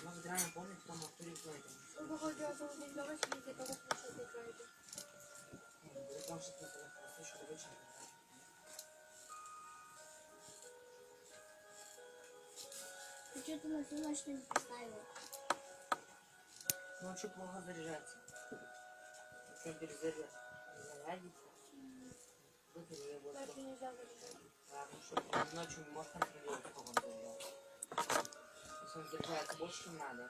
Может, реально помнить, там авторик знайдем. Ну, походу, я сам не знала, что я того слушаю, ты играете. Там что-то просто еще рабочий. Ты что-то на солнечный не поставила. Ну, он что, плохо заряжается. Что перезарядится? Батарея вот. Так нельзя заряжать. Да, ну что, ночью не можешь контролировать, сколько он заряжается. Если он заряжается больше, чем надо,